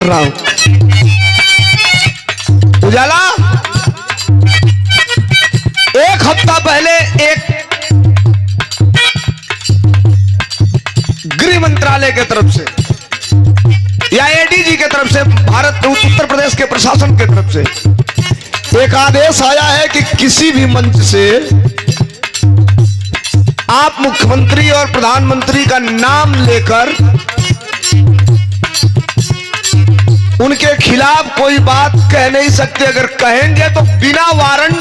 रहा हूं। उजाला एक हफ्ता पहले एक गृह मंत्रालय के तरफ से या एडीजी के तरफ से, भारत उत्तर प्रदेश के प्रशासन के तरफ से एक आदेश आया है कि किसी भी मंच से आप मुख्यमंत्री और प्रधानमंत्री का नाम लेकर उनके खिलाफ कोई बात कह नहीं सकते। अगर कहेंगे तो बिना वारंट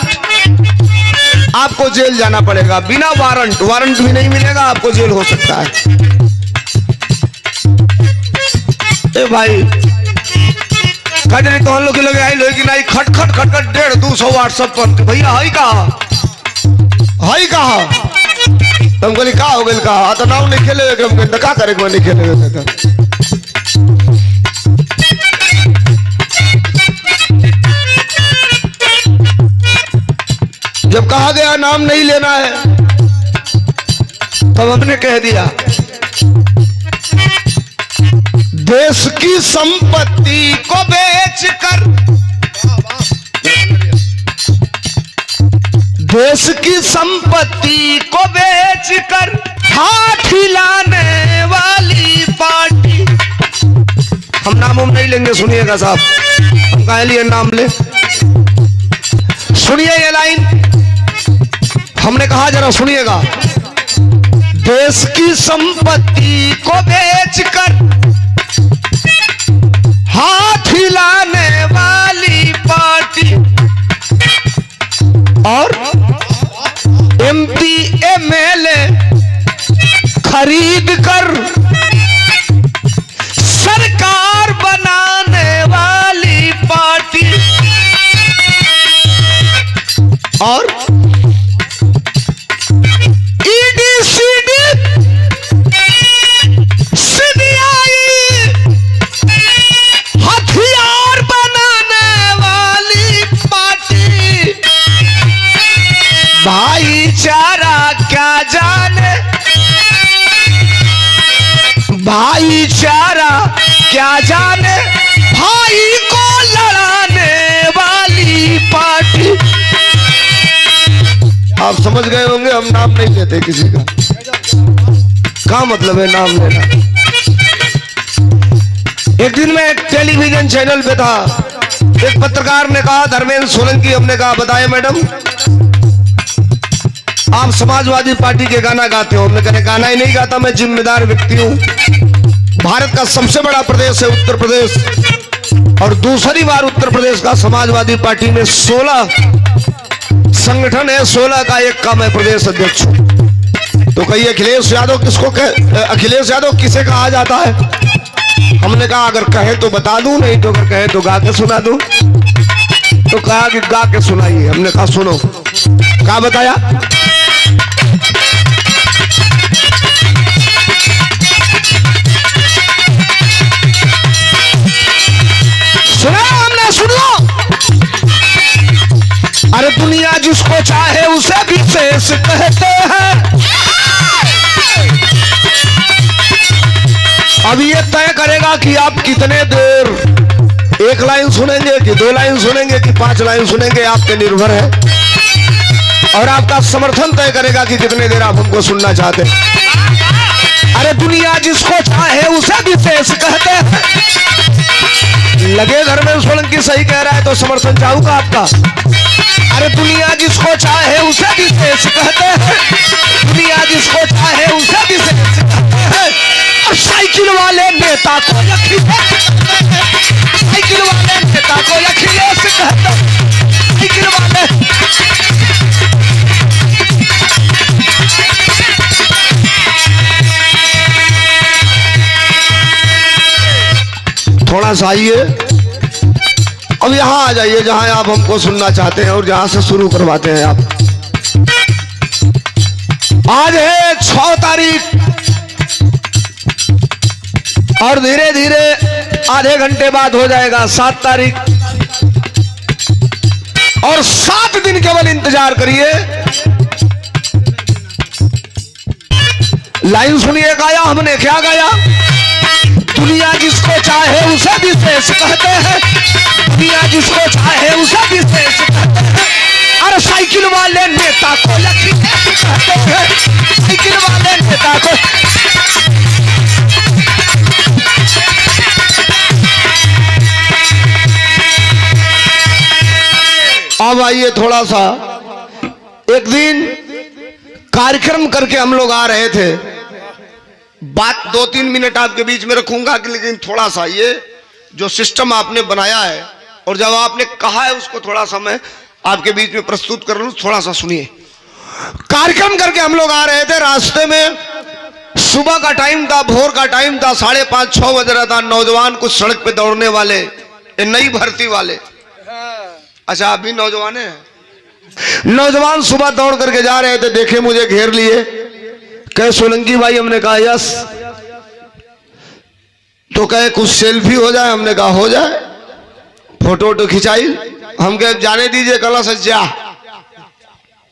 आपको जेल जाना पड़ेगा। बिना वारंट भी नहीं मिलेगा, आपको जेल हो सकता है। ए भाई कजरी तो हम लोग के लगे आई लोग कि नहीं खट 150-200 व्हाट्सएप पर भैया हई कहा तुम कहली का हो गई कहा तो नाम नहीं खेले हम का करे नहीं खेले। जब कहा गया नाम नहीं लेना है तब हमने कह दिया देश की संपत्ति को बेचकर, देश की संपत्ति को बेचकर हाथ हिलाने वाली पार्टी। हम नाम नहीं लेंगे, सुनिएगा साहब, हम कह लिए नाम ले। सुनिए ये लाइन, हमने कहा जरा सुनिएगा, देश की संपत्ति को बेचकर हाथ हिलाने वाली पार्टी और एमपी एमएलए खरीद कर सरकार बनाने वाली पार्टी और भाईचारा क्या जाने, भाईचारा क्या जाने, भाई को लड़ाने वाली पार्टी। आप समझ गए होंगे हम नाम नहीं लेते किसी का। क्या मतलब है नाम लेना? एक दिन मैं एक टेलीविजन चैनल पे था, एक पत्रकार ने कहा धर्मेंद्र सोलंकी, हमने कहा बताए मैडम आप समाजवादी पार्टी के गाना गाते हो? हमने कहा गाना ही नहीं गाता, मैं जिम्मेदार व्यक्ति हूं। भारत का सबसे बड़ा प्रदेश है उत्तर प्रदेश और दूसरी बार उत्तर प्रदेश का समाजवादी पार्टी में 16 संगठन है, 16 का एक का मैं प्रदेश अध्यक्ष हूं। तो कहिए अखिलेश यादव किसको अखिलेश यादव किसे कहा जाता है? हमने कहा अगर कहे तो बता दूं, नहीं तो अगर कहे तो गा के सुना दूं। तो कहा कि गा के सुनाइए। हमने कहा सुनो, क्या बताया? सुना हमने, सुन लो। अरे दुनिया जिसको चाहे उसे विशेष कहते हैं। अब ये तय करेगा कि आप कितने देर एक लाइन सुनेंगे कि 2 लाइन सुनेंगे कि 5 लाइन सुनेंगे, आप पे निर्भर है। और आपका समर्थन तय करेगा कि कितने देर आप हमको सुनना चाहते हैं। अरे दुनिया जिसको चाहे उसे विशेष कहते हैं। लगे धर्मेंद्र सोलंकी सही कह रहा है तो समर्थन चाहूंगा आपका। अरे दुनिया जिसको चाहे उसे विशेष कहते हैं, दुनिया जिसको चाहे उसे विशेष कहते हैं। और साइकिल वाले नेता को साइकिल वाले नेता को अखिलेश कहते हैं। साइकिल वाले थोड़ा सा आइए, अब यहां आ जाइए जहां आप हमको सुनना चाहते हैं और जहां से शुरू करवाते हैं आप। आज है 6 तारीख और धीरे धीरे आधे घंटे बाद हो जाएगा 7 तारीख और 7 दिन केवल इंतजार करिए। लाइन सुनिए, गाया हमने क्या गाया? दुनिया जिसको चाहे उसे विशेष कहते हैं, दुनिया जिसको चाहे उसे विशेष कहते हैं। अरे साइकिल वाले नेता को अखिलेश कहते हैं, साइकिल वाले नेता को। अब आइए थोड़ा सा, एक दिन कार्यक्रम करके हम लोग आ रहे थे, बात 2-3 मिनट आपके बीच में रखूंगा कि, लेकिन थोड़ा सा ये जो सिस्टम आपने बनाया है और जब आपने कहा है उसको थोड़ा सा मैं आपके बीच में प्रस्तुत कर लूं, थोड़ा सा सुनिए। कार्यक्रम करके हम लोग आ रहे थे, रास्ते में सुबह का टाइम था, भोर का टाइम था, 5:30-6 बज रहा था। नौजवान कुछ सड़क पे दौड़ने वाले, ये नई भर्ती वाले, अच्छा आप भी नौजवान हैं, नौजवान सुबह दौड़ करके जा रहे थे, देखे मुझे घेर लिए, कहे सोलंकी भाई, हमने कहा यस, तो कहे कुछ सेल्फी हो जाए, हमने कहा हो जाए, फोटो वोटो खिंचाई, हम कहे जाने दीजिए, कला से जा,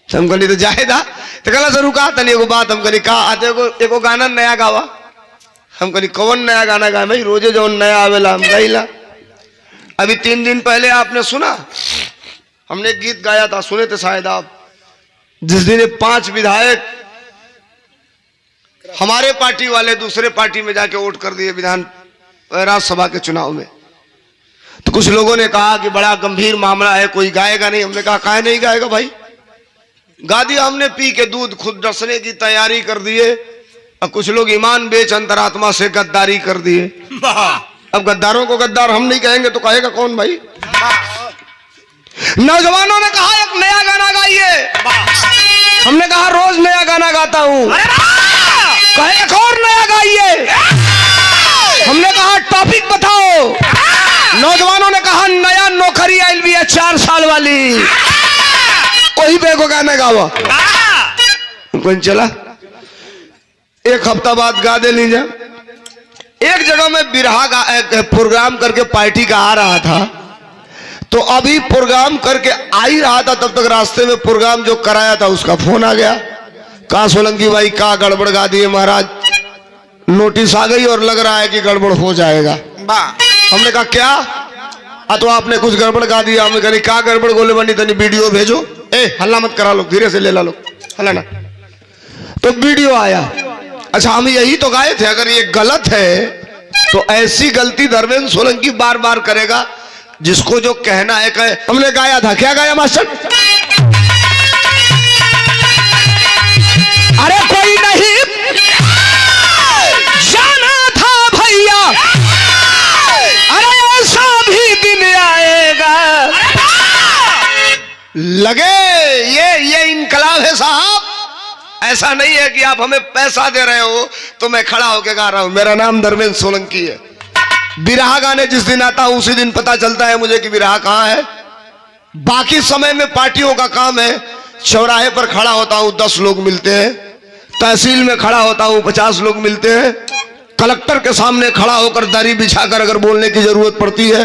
हम कहली तो जाएगा, तो कला से रुका तनी एगो बात, हम कहली कहा एगो गाना नया गावा, हम कहली कौन नया गाना गाए भाई, रोजे जो नया आवेला हम गाइला। अभी 3 दिन पहले आपने सुना, हमने गीत गाया था, सुने थे शायद आप, जिस दिन 5 विधायक हमारे पार्टी वाले दूसरे पार्टी में जाके वोट कर दिए विधान राज्यसभा के चुनाव में, तो कुछ लोगों ने कहा कि बड़ा गंभीर मामला है, कोई गाएगा नहीं। हमने कहा काहे नहीं गाएगा भाई, गा दिया हमने, पी के दूध खुद डसने की तैयारी कर दिए, और कुछ लोग ईमान बेच अंतरात्मा से गद्दारी कर दिए। अब गद्दारों को गद्दार हम नहीं कहेंगे तो कहेगा कौन भाई। नौजवानों ने कहा एक नया गाना गाइए, हमने कहा रोज नया गाना गाता हूं, कहे एक और नया गाइए, हमने कहा टॉपिक बताओ, नौजवानों ने कहा नया नौकरी आई भी है 4 साल वाली, कोई पे को गाना गावा, कौन चला, एक हफ्ता बाद गा दे लीजिए। एक जगह में बिरहा प्रोग्राम करके पार्टी का आ रहा था, तो अभी प्रोग्राम करके आ ही रहा था, तब तक रास्ते में प्रोग्राम जो कराया था उसका फोन आ गया, कहा सोलंकी भाई का गड़बड़ गा दिए महाराज, नोटिस आ गई और लग रहा है कि गड़बड़ हो जाएगा। हमने कहा क्या, तो आपने कुछ गड़बड़ गा दिया। हमने कहा क्या गड़बड़, बोले बनी तनी वीडियो भेजो, हल्ला मत करा लो, धीरे से ले ला लो, हल्ला ना, तो वीडियो आया। अच्छा हम यही तो गाए थे, अगर ये गलत है तो ऐसी गलती धर्मेंद्र सोलंकी बार बार करेगा, जिसको जो कहना है कहे। हमने गाया था, क्या गाया मास्टर, अरे कोई नहीं जाना था भैया, अरे ऐसा भी दिन आएगा, लगे ये इनकलाब है साहब, ऐसा नहीं है कि आप हमें पैसा दे रहे हो तो मैं खड़ा होकर गा रहा हूं। मेरा नाम धर्मेंद्र सोलंकी है। बिरहा गाने जिस दिन आता हूं उसी दिन पता चलता है मुझे कि बिरहा कहां है। बाकी समय में पार्टियों का काम है, चौराहे पर खड़ा होता हूं 10 लोग मिलते हैं, तहसील में खड़ा होता हूं 50 लोग मिलते हैं, कलेक्टर के सामने खड़ा होकर दरी बिछाकर अगर बोलने की जरूरत पड़ती है,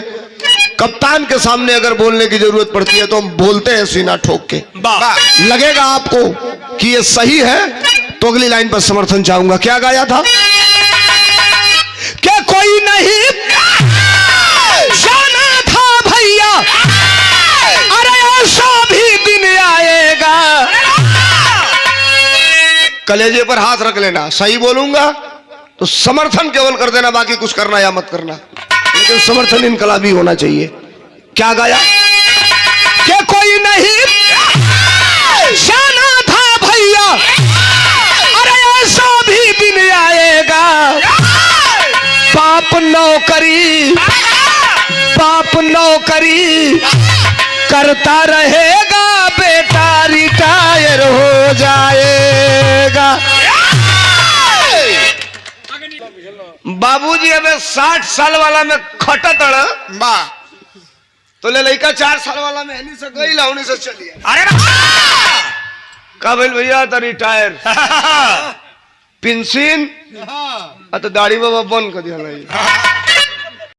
कप्तान के सामने अगर बोलने की जरूरत पड़ती है तो हम बोलते हैं सीना ठोक के। लगेगा आपको कि ये सही है तो अगली लाइन पर समर्थन चाहूंगा। क्या गाया था, क्या कोई नहीं जाना था भैया, अरे ऐसा भी दिन आएगा, कलेजे पर हाथ रख लेना, सही बोलूंगा तो समर्थन केवल कर देना, बाकी कुछ करना या मत करना, लेकिन समर्थन इनकलाबी होना चाहिए। क्या गाया, क्या कोई नहीं जाना था भैया, अरे ऐसा भी दिन आएगा, बाप नौकरी करता रहेगा, बेटा रिटायर हो जाएगा। बाबूजी अबे 60 साल वाला में खटत बा, तो ले लड़का 4 साल वाला में नहीं से गई लाउनी से चलिए। अरे का बोल भैया तो रिटायर पेंशन तो दाढ़ी बाबा बंद कर दिया।